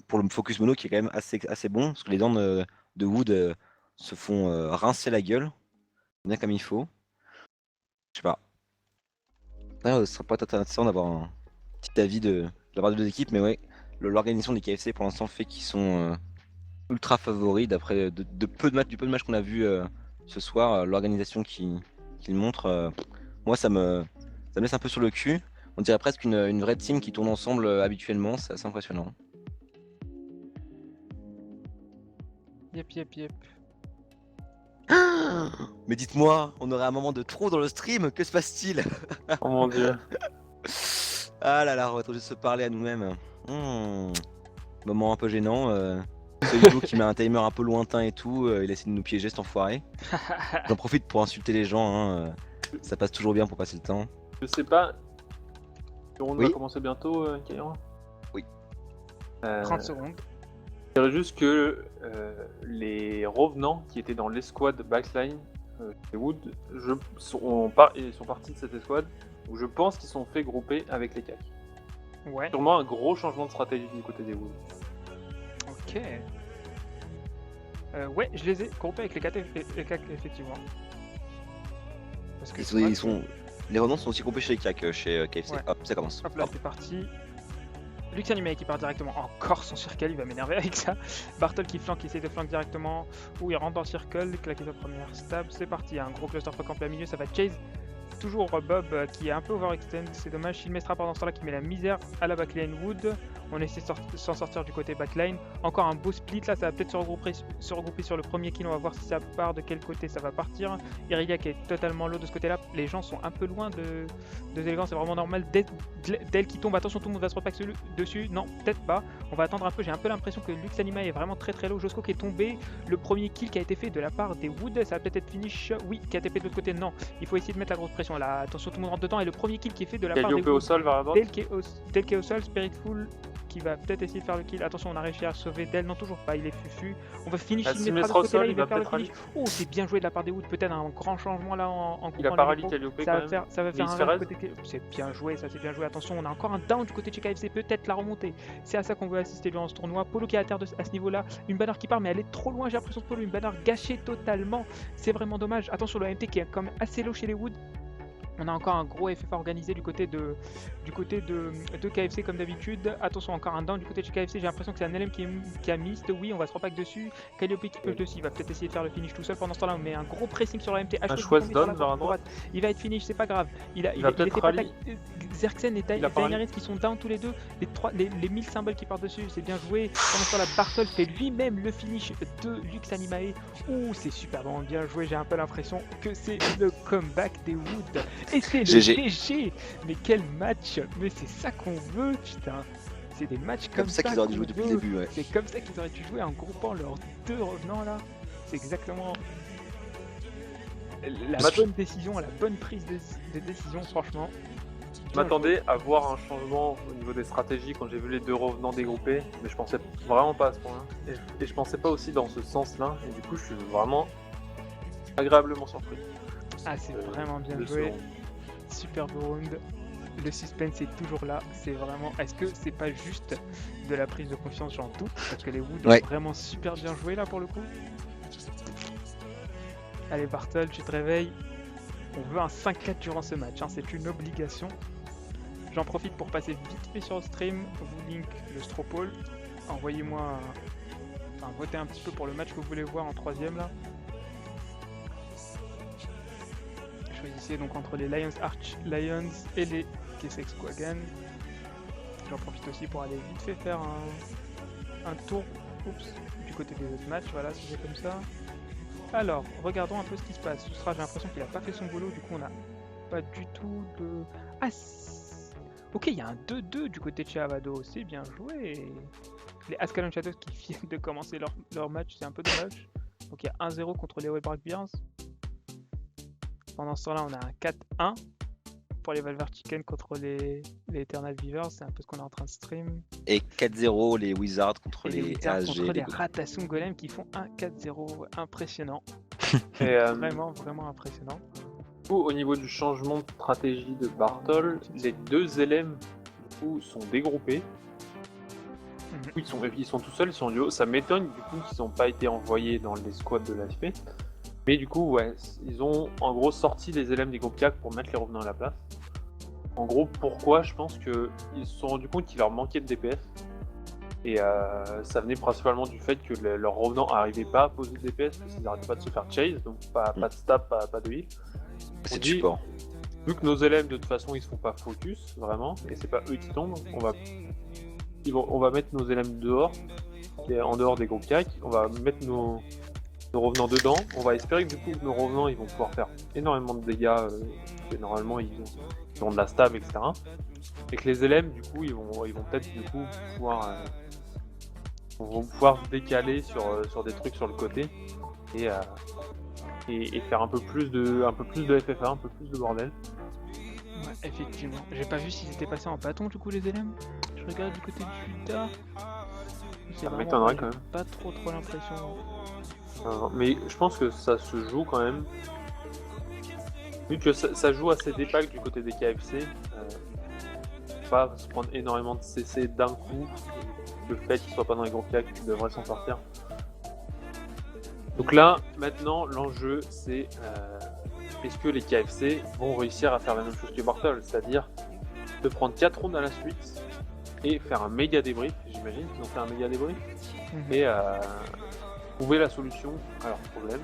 pour le focus mono qui est quand même assez bon, parce que les dents de Wood se font rincer la gueule, bien comme il faut. Je sais pas. Ce serait pas intéressant d'avoir un petit avis de la part des deux équipes, mais ouais, l'organisation des KFC pour l'instant fait qu'ils sont ultra favoris d'après du peu de matchs qu'on a vu ce soir, l'organisation qu'ils montrent, moi ça me laisse un peu sur le cul. On dirait presque une vraie team qui tourne ensemble habituellement, c'est assez impressionnant. Yep. Mais dites-moi, on aurait un moment de trop dans le stream, que se passe-t-il? Oh mon dieu. Ah là là, on va être obligé de se parler à nous-mêmes. Moment un peu gênant. C'est Hugo qui met un timer un peu lointain et tout, il essaie de nous piéger cet enfoiré. J'en profite pour insulter les gens, ça passe toujours bien pour passer le temps. Je sais pas. Le round Oui. va commencer bientôt, Kaira. Oui. 30 secondes. Je dirais juste que les revenants qui étaient dans l'escouade backline chez Wood sont partis de cette escouade où je pense qu'ils sont fait grouper avec les CAC. Ouais. Sûrement un gros changement de stratégie du côté des Wood. Ok. Ouais, je les ai groupés avec les CAC effectivement. Parce que les revenants sont aussi groupés chez les CAC, chez KFC. Ouais. Hop, ça commence. Hop là, c'est parti. Lux Anime qui part directement encore son circle, il va m'énerver avec ça. Bartol qui essaye de flank directement. Où il rentre dans le circle, claquer sa première stab. C'est parti, il y a un gros cluster fuck en plein milieu, ça va chase. Toujours Bob qui est un peu overextend, c'est dommage. Shieldmestra pendant ce temps-là qui met la misère à la backline Wood. On essaie de s'en sortir du côté backline. Encore un beau split là, ça va peut-être se regrouper sur le premier kill. On va voir si ça part, de quel côté ça va partir. Iriga qui est totalement low de ce côté-là. Les gens sont un peu loin de Zélégant, c'est vraiment normal. Del qui tombe, attention, tout le monde va se repack dessus. Non, peut-être pas. On va attendre un peu. J'ai un peu l'impression que Lux Anima est vraiment très très low. Josco qui est tombé. Le premier kill qui a été fait de la part des Wood, ça va peut-être être finish. Oui, KTP de l'autre côté, non. Il faut essayer de mettre la grosse pression là. Attention, tout le monde rentre dedans. Et le premier kill qui est fait de la part des Wood. Au sol vers la droite. Del qui est au sol, Spiritful qui va peut-être essayer de faire le kill. Attention, on a réussi à sauver Del. Non, toujours pas. Il est fufu. On va finir. Il mettra de ce côté-là. Il va faire le finish. Oh, c'est bien joué de la part des Wood. Peut-être un grand changement là en coupant. Il a paralysé Calliope quand même. Ça va faire un côté. C'est bien joué, ça c'est bien joué. Attention, on a encore un down du côté de chez KFC. Peut-être la remontée. C'est à ça qu'on veut assister durant ce tournoi. Polo qui est à terre à ce niveau-là. Une banner qui part, mais elle est trop loin. J'ai l'impression de Polo. Une banner gâchée totalement. C'est vraiment dommage. Attention, le MT qui est quand même assez low chez les Wood. On a encore un gros FF organisé du côté de KFC comme d'habitude. Attention, encore un down du côté de chez KFC. J'ai l'impression que c'est un LM qui a mist. Oui, on va se repack dessus. Calliope qui push dessus. Il va peut-être essayer de faire le finish tout seul. Pendant ce temps-là, on met un gros pressing sur la MT. Il va être finish, c'est pas grave. Il va peut-être rally. Zerxen et Daenerys qui sont down tous les deux. Les 1000 symboles qui partent dessus, c'est bien joué. Pendant ce temps-là, Bartol fait lui-même le finish de Lux Animae. Ouh, c'est super bon, bien joué. J'ai un peu l'impression que c'est le comeback des Wood. Et c'est le GG. Mais quel match. Mais c'est ça qu'on veut, putain. C'est des matchs comme ça qu'ils auraient dû jouer depuis le début, ouais. C'est comme ça qu'ils auraient dû jouer en groupant leurs deux revenants là. C'est exactement la bonne décision, la bonne prise de décision, franchement. Je m'attendais à voir un changement au niveau des stratégies quand j'ai vu les deux revenants dégroupés, mais je pensais vraiment pas à ce point-là. Et je pensais pas aussi dans ce sens-là, et du coup je suis vraiment agréablement surpris. Ah, c'est vraiment bien joué. Super beau round. le suspense est toujours là. C'est vraiment. Est-ce que c'est pas juste de la prise de confiance? J'en doute. Parce que les Wood ont vraiment super bien joué là pour le coup. Allez, Bartol, tu te réveilles. On veut un 5-4 durant ce match. Hein. C'est une obligation. J'en profite pour passer vite fait sur le stream. Vous link le Stropole. Envoyez-moi. Enfin, votez un petit peu pour le match que vous voulez voir en 3ème là. Choisissez donc entre les Lions Arch Lions et les Kessex Squadron. J'en profite aussi pour aller vite fait faire un tour du côté des autres matchs. Voilà, si c'est comme ça. Alors, regardons un peu ce qui se passe. Ce sera, j'ai l'impression qu'il a pas fait son boulot, du coup on a pas du tout de... Ah, ok, il y a un 2-2 du côté de Chavado, c'est bien joué. Les Ascalon Shadows qui viennent de commencer leur match, c'est un peu dommage. Donc il y a 1-0 contre les Webbrack Bears. Pendant ce temps-là, on a un 4-1 pour les Valvar Chicken contre les Eternal Beavers, c'est un peu ce qu'on est en train de stream. Et 4-0 les Wizards contre les ASG. Contre les Ratasum Golem qui font un 4-0, impressionnant. Et, vraiment impressionnant. Au niveau du changement de stratégie de Bartol, les deux LM sont dégroupés. Ils sont tout seuls, ils sont en duo. Ça m'étonne du coup qu'ils n'ont pas été envoyés dans les squads de l'AFP. Mais du coup, ouais, ils ont en gros sorti les LM des groupes 4 pour mettre les revenants à la place. En gros, pourquoi? Je pense qu'ils se sont rendus compte qu'il leur manquait de DPS. Et ça venait principalement du fait que leurs revenants n'arrivaient pas à poser de DPS parce qu'ils n'arrêtaient pas de se faire chase, donc pas de stab, pas de heal. C'est du support. Vu que nos LM de toute façon ils se font pas focus vraiment, et c'est pas eux qui tombent, on va mettre nos LM dehors, en dehors des groupes 4, on va mettre nos revenants dedans, on va espérer que du coup nos revenants ils vont pouvoir faire énormément de dégâts, et normalement ils ont de la stab, etc. Et que les LM du coup ils vont peut-être du coup pouvoir décaler sur des trucs sur le côté et faire un peu plus de FFA, un peu plus de bordel. Ouais, effectivement. J'ai pas vu s'ils étaient passés en bâton du coup les LM. Je regarde du côté de Juda. Ça m'étonnerait quand même. Pas trop l'impression. Mais je pense que ça se joue quand même. Vu que ça joue assez d'épaque du côté des KFC, pas se prendre énormément de CC d'un coup. Le fait qu'ils soient pas dans les groupes 4 devrait s'en sortir. Donc là, maintenant, l'enjeu c'est est-ce que les KFC vont réussir à faire la même chose que Bartol, c'est-à-dire de prendre 4 rounds à la suite et faire un méga débrief, j'imagine qu'ils ont fait un méga débrief, et trouver la solution à leur problème.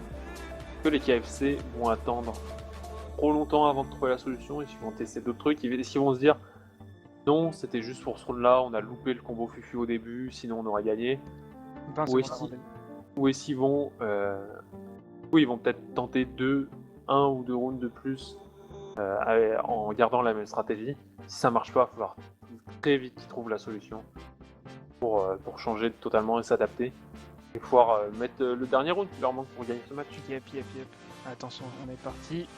Que les KFC vont attendre trop longtemps avant de trouver la solution et qu'ils vont tester d'autres trucs, et s'ils vont se dire non, c'était juste pour ce round-là, on a loupé le combo Fufu au début, sinon on aurait gagné. Ou est-ce qu'ils vont, ils vont peut-être tenter 1 ou 2 rounds de plus en gardant la même stratégie. Si ça marche pas, il va falloir très vite qu'ils trouvent la solution pour changer totalement et s'adapter. Et pouvoir mettre le dernier round qui leur manque pour gagner ce match. Yep. Attention, on est parti.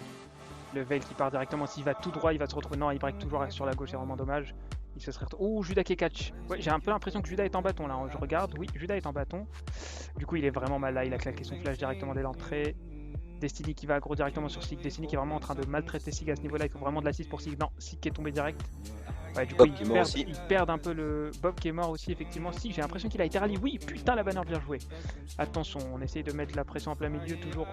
Le Veil qui part directement, s'il va tout droit, il va se retrouver. Non, il break toujours sur la gauche, c'est vraiment dommage. Il se serait... Oh, Judas qui catch. Ouais, j'ai un peu l'impression que Judas est en bâton là. Je regarde, oui, Judas est en bâton. Du coup, il est vraiment mal là. Il a claqué son flash directement dès l'entrée. Destiny qui va aggro directement sur Sig. Destiny qui est vraiment en train de maltraiter Sig à ce niveau-là. Il faut vraiment de l'assist pour Sig. Non, Sig qui est tombé direct. Ouais, du coup, ils perdent un peu le Bob qui est mort aussi, effectivement. Si, j'ai l'impression qu'il a été rallye. Oui, putain, la banner bien jouée. Attention, on essaye de mettre la pression en plein milieu. Toujours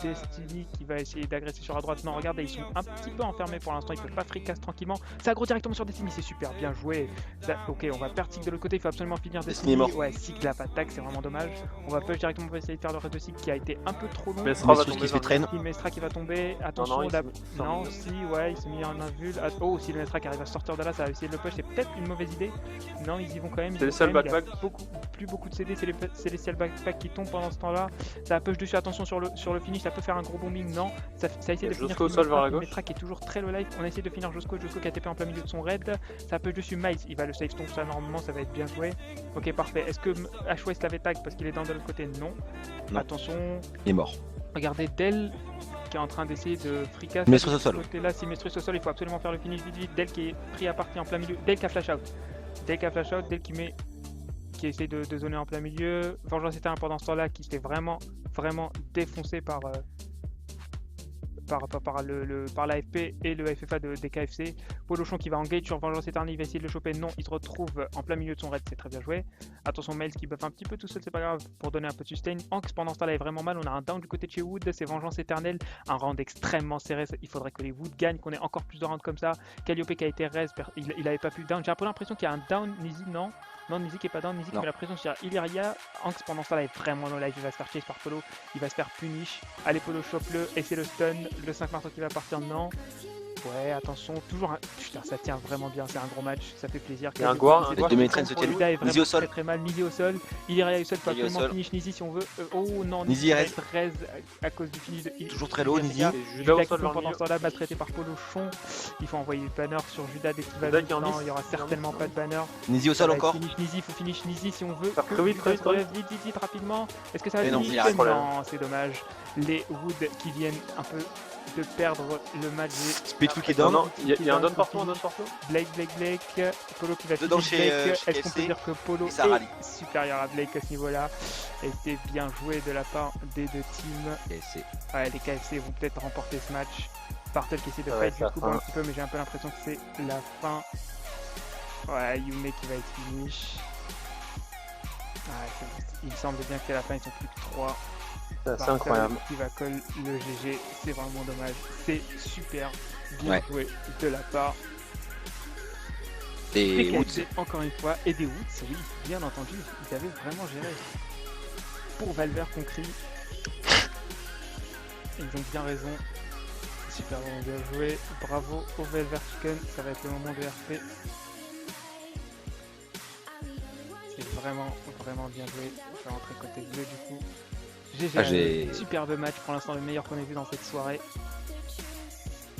Destiny qui va essayer d'agresser sur la droite. Non, regardez, ils sont un petit peu enfermés pour l'instant. Ils peuvent pas free-cast tranquillement. Ça aggro directement sur Destiny, c'est super, bien joué. Ça, ok, on va perdre Sig de l'autre côté. Il faut absolument finir Destiny. Ouais, Sig l'a pas attaque, c'est vraiment dommage. On va push directement pour essayer de faire le reste de Sig qui a été un peu trop long. Mestra va tomber. Mestra qui va tomber. Attention, non, si, ouais, il s'est mis en invul. Oh, si le Mestra qui arrive à sortir de là, ça va essayer de le push. Peut-être une mauvaise idée. Non, ils y vont quand même. C'est les seuls backpack. Plus beaucoup de CD, c'est les seuls backpack qui tombent pendant ce temps-là. Ça push dessus, attention sur le finish, ça peut faire un gros bombing. Non, ça essaie de finir. Josco sol vers la gauche. Metra qui est toujours très low life. On essaie de finir Josco qui a TP en plein milieu de son raid. Ça push dessus Miles, il va le save stone, ça normalement ça va être bien joué. Ok, parfait. Est-ce que H-West l'avait tag parce qu'il est dans de l'autre côté? Non. Attention. Il est mort. Regardez Del qui est en train d'essayer de fricasser Mestrus au sol. Là, si Mestrus au sol, il faut absolument faire le finish vite. Del qui est pris à partie en plein milieu. Del qui a flash out. Del qui essaie de zoner en plein milieu. Vengeance était un pendant ce temps-là qui se fait vraiment défoncé par par l'AFP et le FFA des KFC. Polochon qui va engage sur Vengeance Éternelle, il va essayer de le choper. Non, il se retrouve en plein milieu de son raid, c'est très bien joué. Attention, Miles qui buff un petit peu tout seul, c'est pas grave, pour donner un peu de sustain. Anx pendant ce temps-là est vraiment mal. On a un down du côté de chez Wood, c'est Vengeance Éternelle. Un round extrêmement serré. Il faudrait que les Wood gagnent, qu'on ait encore plus de rounds comme ça. Calliope qui a été res, il avait pas pu down. J'ai un peu l'impression qu'il y a un down. Nizi, non. Non, Nizi qui est pas down. Nizi qui met la pression sur Illyria. Anx pendant ce temps-là est vraiment low life. Il va se faire chase par Polo. Il va se faire punish. Allez, Polo, chope-le. Et c'est le stun. Le 5 marteau qui va partir. Non. Ouais, attention, toujours un... Putain, ça tient vraiment bien, c'est un gros match, ça fait plaisir. Il y a un Goir, Juda est vraiment très très mal, Nizi au sol, Illyria au sol, peut absolument finish Nizi si on veut. Oh non, Nizi reste à cause du finish de... Toujours très low, Nizi. Juda au sol pendant ce temps-là, maltraité par Polochon. Il faut envoyer le banner sur Juda dès qu'il va vite. Non, il n'y aura certainement pas de banner. Nizi au sol encore. Nizi, il faut finish Nizi si on veut. Vite, rapidement. Est-ce que ça va finir? Non, c'est dommage. Les Wood qui viennent un peu de perdre le match. Speedful qui donne. Il y a un down partout, Blake, Polo qui va dedans chez Est-ce qu'on peut dire que Polo est supérieur à Blake à ce niveau-là? Et c'est bien joué de la part des deux teams. Ouais, les KFC vont peut-être remporter ce match. Bartel qui essaie de fight du coup un petit peu, mais j'ai un peu l'impression que c'est la fin. Ouais, Yume qui va être finish. Ouais, il me semble bien qu'à la fin ils sont plus que 3. C'est incroyable. Qui va coller le GG, c'est vraiment dommage. C'est super bien joué de la part des Woods. Encore une fois, et des Woods, oui, bien entendu, ils avaient vraiment géré. Pour Valver qu'on crie, ils ont bien raison. Super vraiment bien joué. Bravo au Valver Chicken, ça va être le moment de RP. C'est vraiment bien joué. Je vais rentrer côté bleu du coup. GG, superbe match, pour l'instant le meilleur qu'on ait vu dans cette soirée.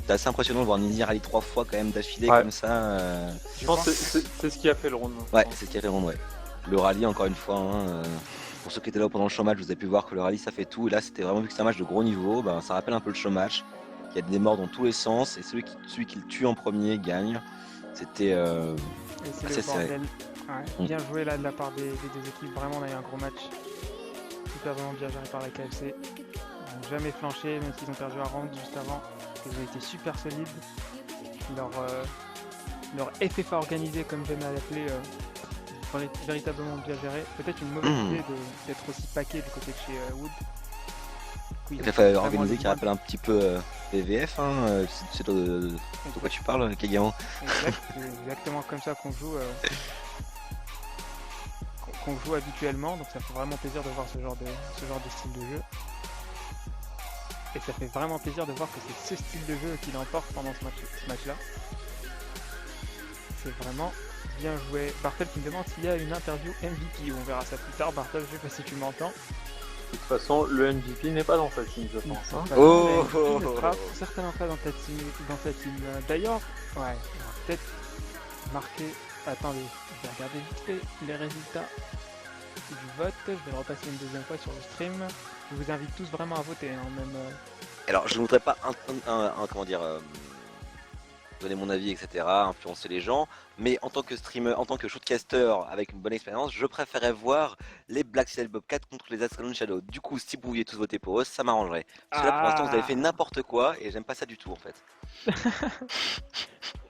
C'est assez impressionnant de voir Nizi rally 3 fois quand même d'affilée comme ça. Je pense que c'est ce qui a fait le round. Ouais, c'est ce qui a fait le round, ouais. Le rallye encore une fois, pour ceux qui étaient là pendant le showmatch, vous avez pu voir que le rallye ça fait tout. Et là c'était vraiment, vu que c'est un match de gros niveau, ça rappelle un peu le showmatch. Il y a des morts dans tous les sens et celui qui le tue en premier gagne. C'était assez serré. Ouais, bien joué là de la part des deux équipes, vraiment on a eu un gros match. Super vraiment bien géré par la KFC. Ils n'ont jamais flanché, même s'ils ont perdu un round juste avant. Ils ont été super solides. Leur FFA organisé, comme j'aime à l'appeler, véritablement bien géré. Peut-être une mauvaise idée d'être aussi paquet du côté de chez Wood. FFA organisé qui rappelle un petit peu VVF, c'est de quoi tu parles, Kagaman. C'est exactement comme ça qu'on joue. Qu'on joue habituellement, donc ça fait vraiment plaisir de voir ce genre de style de jeu. Et ça fait vraiment plaisir de voir que c'est ce style de jeu qui l'emporte pendant ce match-là. C'est vraiment bien joué. Bartel qui me demande s'il y a une interview MVP, on verra ça plus tard. Bartel, je sais pas si tu m'entends. De toute façon, le MVP n'est pas dans sa team, je pense. Il ne sera certainement pas dans ta team. D'ailleurs, ouais, on va peut-être marquer... Attendez, je vais regarder vite fait les résultats du vote. Je vais le repasser une deuxième fois sur le stream. Je vous invite tous vraiment à voter, même. Alors, je ne voudrais pas, donner mon avis, etc., influencer les gens, mais en tant que streamer, en tant que shootcaster avec une bonne expérience, je préférais voir les Black Seal Bobcat contre les Ascalon Shadow. Du coup, si vous pouviez tous voter pour eux, ça m'arrangerait. Parce que là, pour l'instant, vous avez fait n'importe quoi et j'aime pas ça du tout, en fait.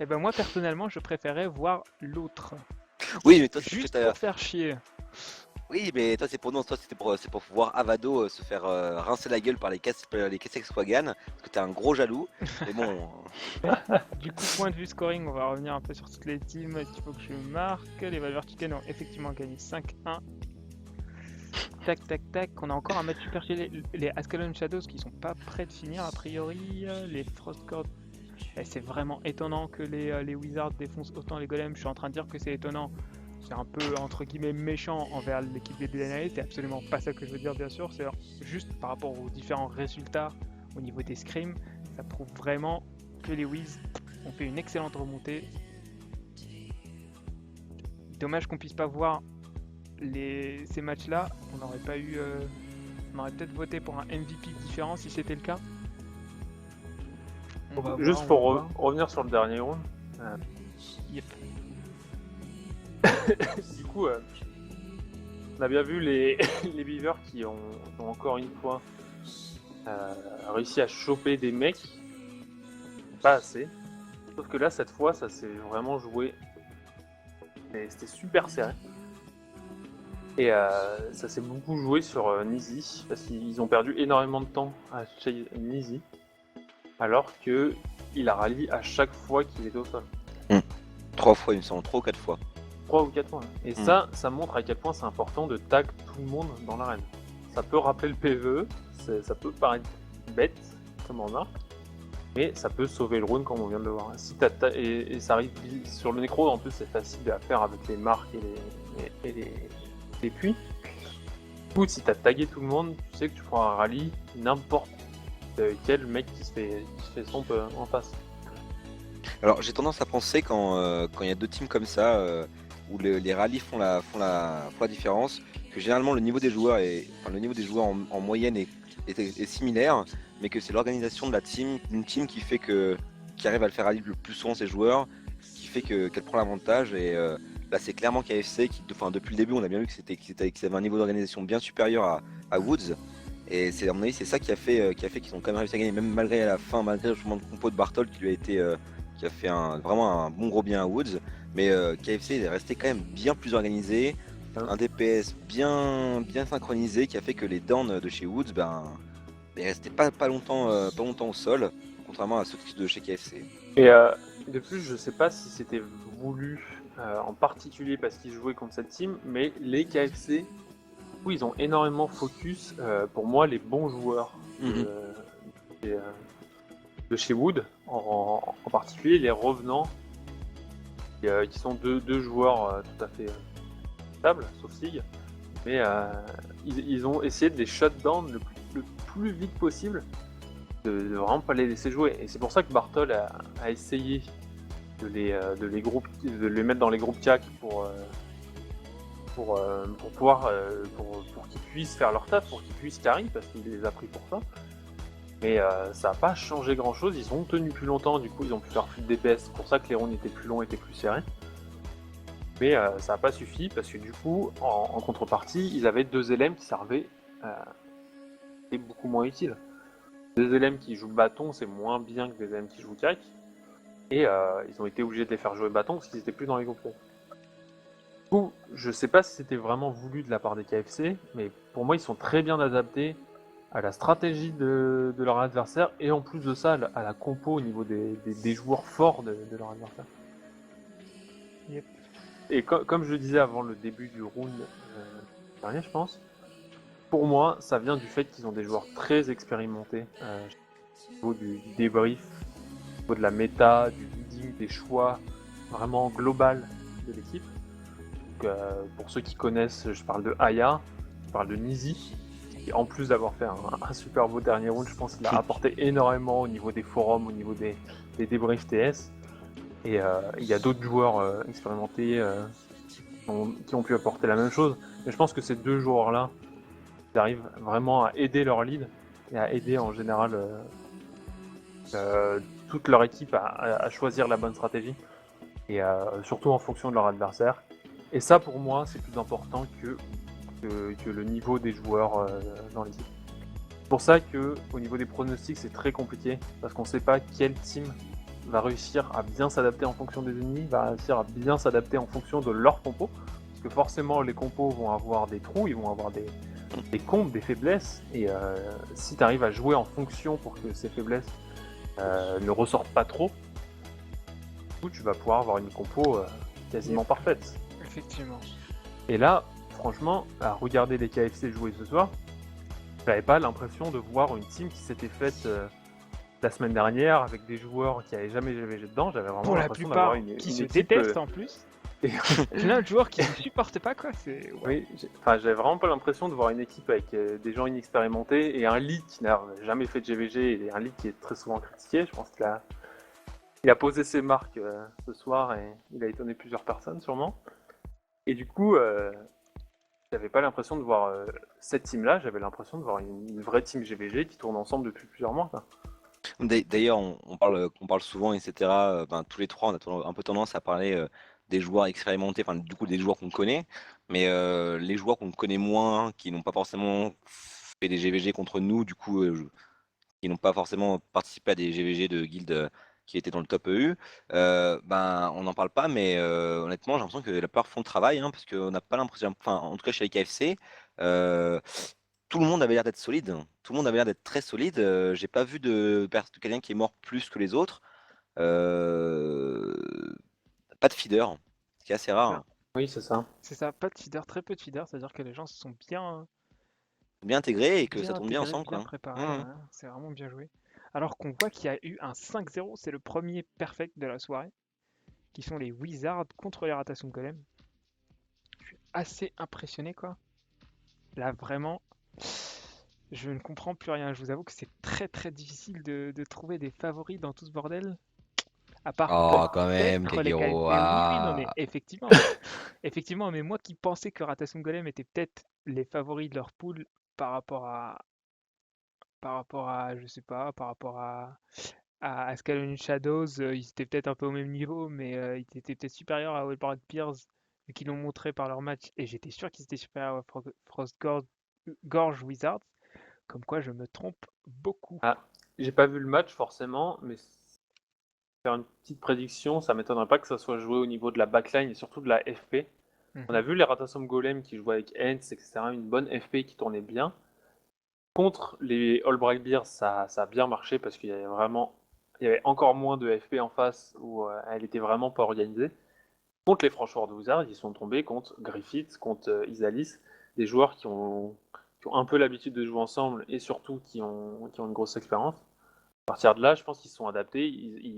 Et ben moi, personnellement, je préférais voir l'autre. Oui, mais toi, c'est juste pour faire chier. Oui, mais toi, c'est pour nous, toi, c'est pour voir Avado se faire rincer la gueule par les Kessex Wagan, parce que t'es un gros jaloux. Mais bon. Du coup, point de vue scoring, on va revenir un peu sur toutes les teams qu'il faut que je marque. Les Valver Chicken ont effectivement gagné 5-1. Tac, on a encore un match super chez les Ascalon Shadows qui sont pas prêts de finir a priori. Les Frostcord. C'est vraiment étonnant que les Wizards défoncent autant les golems. Je suis en train de dire que c'est étonnant. C'est un peu entre guillemets méchant envers l'équipe des DNA. C'est absolument pas ça que je veux dire, bien sûr. C'est juste par rapport aux différents résultats au niveau des scrims. Ça prouve vraiment que les Wiz ont fait une excellente remontée. Dommage qu'on puisse pas voir ces matchs-là. On n'aurait pas eu. On aurait peut-être voté pour un MVP différent si c'était le cas. Juste pour revenir sur le dernier round. Yep. Du coup, on a bien vu les Beavers qui ont encore une fois réussi à choper des mecs, pas assez. Sauf que là, cette fois, ça s'est vraiment joué. Et c'était super serré. Et ça s'est beaucoup joué sur Nizi, parce qu'ils ont perdu énormément de temps à chez Nizi, alors qu'il a rallye à chaque fois qu'il était au sol. 3 fois, il me semble, 3 ou 4 fois. 3 ou 4 fois. Et ça montre à quel point c'est important de tag tout le monde dans l'arène. Ça peut rappeler le PvE, ça peut paraître bête comme remarque, mais ça peut sauver le round comme on vient de le voir. Si et ça arrive sur le nécro, en plus c'est facile à faire avec les marques et les puits. Du coup, si t'as tagué tout le monde, tu sais que tu feras un rallye n'importe quel mec qui se fait stomp en face. Alors j'ai tendance à penser quand il y a 2 teams comme ça, où les rallyes font la différence, que généralement le niveau des joueurs en moyenne est similaire, mais que c'est l'organisation de d'une team qui fait qui arrive à le faire rallye le plus souvent ses joueurs, qui fait qu'elle prend l'avantage. Et là c'est clairement KFC depuis le début on a bien vu qu'ils avaient un niveau d'organisation bien supérieur à Woods. Et à mon avis c'est ça qui a fait qu'ils ont quand même réussi à gagner, même malgré à la fin, malgré le changement de compo de Bartol qui lui a été qui a fait vraiment un bon gros bien à Woods. Mais KFC est resté quand même bien plus organisé, un DPS bien synchronisé, qui a fait que les downs de chez Woods, ils restaient pas longtemps au sol, contrairement à ceux de chez KFC. Et de plus, je sais pas si c'était voulu en particulier parce qu'ils jouaient contre cette team, mais les KFC, où ils ont énormément focus, pour moi, les bons joueurs de chez Wood, en particulier les revenants, qui sont deux joueurs tout à fait stables, sauf Sig, mais ils ont essayé de les shut down le plus vite possible, de vraiment pas les laisser jouer. Et c'est pour ça que Bartol a essayé de les mettre dans les groupes CAC pour qu'ils puissent faire leur taf, pour qu'ils puissent carry, parce qu'il les a pris pour ça. Mais ça n'a pas changé grand chose, ils ont tenu plus longtemps, du coup ils ont pu faire plus de DPS, c'est pour ça que les rounds étaient plus longs, étaient plus serrés. Mais ça n'a pas suffi, parce que du coup, en contrepartie, ils avaient 2 LM qui servaient et beaucoup moins utiles. 2 LM qui jouent bâton, c'est moins bien que des LM qui jouent CAC. Et ils ont été obligés de les faire jouer bâton parce qu'ils étaient plus dans les groupes. Du coup, je sais pas si c'était vraiment voulu de la part des KFC, mais pour moi ils sont très bien adaptés à la stratégie de leur adversaire, et en plus de ça à la compo au niveau des joueurs forts de leur adversaire. Yep. Et comme je le disais avant le début du round dernier, je pense, pour moi ça vient du fait qu'ils ont des joueurs très expérimentés au niveau du débrief, au niveau de la méta, du leading, des choix vraiment global de l'équipe. Donc, pour ceux qui connaissent, je parle de Aya, je parle de Nizi, qui en plus d'avoir fait un super beau dernier round, je pense qu'il a apporté énormément au niveau des forums, au niveau des débriefs TS. Et il y a d'autres joueurs expérimentés qui ont pu apporter la même chose. Mais je pense que ces 2 joueurs-là, ils arrivent vraiment à aider leur lead et à aider en général toute leur équipe à choisir la bonne stratégie. Et surtout en fonction de leur adversaire. Et ça, pour moi, c'est plus important que le niveau des joueurs dans l'équipe. C'est pour ça qu'au niveau des pronostics, c'est très compliqué, parce qu'on ne sait pas quel team va réussir à bien s'adapter en fonction des ennemis, va réussir à bien s'adapter en fonction de leur compo, parce que forcément, les compos vont avoir des trous, ils vont avoir des combes, des faiblesses, et si tu arrives à jouer en fonction pour que ces faiblesses ne ressortent pas trop, du coup, tu vas pouvoir avoir une compo quasiment parfaite. Effectivement. Et là, franchement, à regarder les KFC jouer ce soir, j'avais pas l'impression de voir une team qui s'était faite la semaine dernière avec des joueurs qui avaient jamais GVG dedans. J'avais vraiment pour la l'impression plupart d'avoir qui une se équipe, détestent en plus. et- Plein de joueurs qui ne supportent pas, quoi. C'est... Ouais. Oui, j'avais vraiment pas l'impression de voir une équipe avec des gens inexpérimentés et un lead qui n'a jamais fait de GVG et un lead qui est très souvent critiqué. Je pense qu'il a posé ses marques ce soir et il a étonné plusieurs personnes sûrement. Et du coup, j'avais pas l'impression de voir cette team-là, j'avais l'impression de voir une vraie team GVG qui tourne ensemble depuis plusieurs mois. Quoi. D'ailleurs, on parle souvent, etc. Tous les trois, on a un peu tendance à parler des joueurs expérimentés, enfin du coup des joueurs qu'on connaît, mais les joueurs qu'on connaît moins, qui n'ont pas forcément fait des GVG contre nous, du coup, qui n'ont pas forcément participé à des GVG de guildes qui étaient dans le top EU, ben, on n'en parle pas, mais honnêtement, j'ai l'impression que la plupart font le travail, hein, parce qu'on n'a pas l'impression, enfin, en tout cas chez les KFC, tout le monde avait l'air d'être solide. Tout le monde avait l'air d'être très solide. J'ai pas vu de quelqu'un qui est mort plus que les autres. Euh, Pas de feeder, ce qui est assez C'est rare, ça. hein. Oui, c'est ça. C'est ça, pas de feeder, très peu de feeder, c'est-à-dire que les gens se sont Bien intégré et que ça tourne bien intégrés, ensemble, bien quoi. préparés, Mmh. ouais, c'est vraiment bien joué. Alors qu'on voit qu'il y a eu un 5-0, c'est le premier perfect de la soirée, qui sont les Wizards contre les Ratasum Golem. Je suis assez impressionné, quoi. Là, vraiment, je ne comprends plus rien. Je vous avoue que c'est très très difficile de trouver des favoris dans tout ce bordel. À part Oh, quand même, peut-être les Kagero. KFC. Oui, oui, non, mais Ah. effectivement, mais moi qui pensais que Ratasum Golem était peut-être les favoris de leur pool par rapport à, je sais pas, par rapport à Scalon Shadows, ils étaient peut-être un peu au même niveau, mais ils étaient peut-être supérieurs à Wellborg Pierce, vu qu'ils l'ont montré par leur match, et j'étais sûr qu'ils étaient supérieurs à Frost Gorge Wizards, comme quoi je me trompe beaucoup. Ah, j'ai pas vu le match forcément, mais faire une petite prédiction, ça m'étonnerait pas que ça soit joué au niveau de la backline et surtout de la FP. On a Mhm. vu les Ratasum Golem qui jouaient avec Ents, etc. Une bonne FP qui tournait bien. Contre les All Black Bears, ça a bien marché parce qu'il y avait vraiment, il y avait encore moins de FP en face où elle était vraiment pas organisée. Contre les Franchfort Wizards, ils sont tombés contre Griffith, contre Isalis, des joueurs qui ont un peu l'habitude de jouer ensemble et surtout qui ont une grosse expérience. À partir de là, je pense qu'ils se sont adaptés,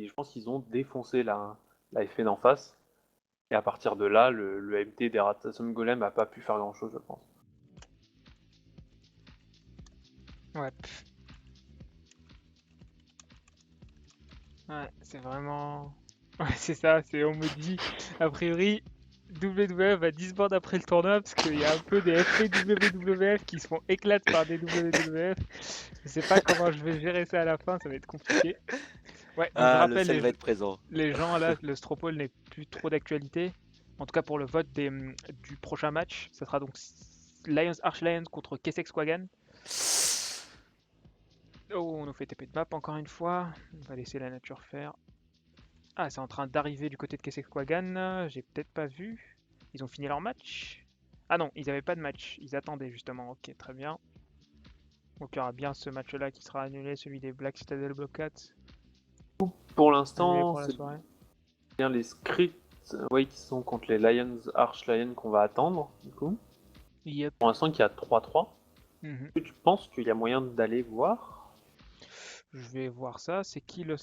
je pense qu'ils ont défoncé la FP d'en face. Et à partir de là, le MT des Ratasum Golem n'a pas pu faire grand chose, je pense. Ouais, ouais, c'est vraiment. Ouais, c'est ça, on me dit, a priori, WWF va disband après le tournoi parce qu'il y a un peu des FP WWF qui se font éclater par des WWF. Je sais pas comment je vais gérer ça à la fin, ça va être compliqué. Ouais, donc je Ah, le rappelle, sel va être présent. les gens là, le Stropole n'est plus trop d'actualité. En tout cas pour le vote du prochain match, ça sera donc Arch Lions contre Kessex Quaggan. Oh, on nous fait TP de map encore une fois. On va laisser la nature faire. Ah, c'est en train d'arriver du côté de Kessex Quaggan. J'ai peut-être pas vu. Ils ont fini leur match. Ah non, ils n'avaient pas de match. Ils attendaient justement. Ok, très bien. Donc il y aura bien ce match-là qui sera annulé, celui des Black Citadel Blockats. Pour Annulé l'instant, pour la c'est soirée. bien les scripts ouais, qui sont contre les Lions, Arch Lions qu'on va attendre, du coup. Yep. Pour l'instant, il y a 3-3. Mhm. Est-ce que tu penses qu'il y a moyen d'aller voir? Je vais voir ça. C'est qui le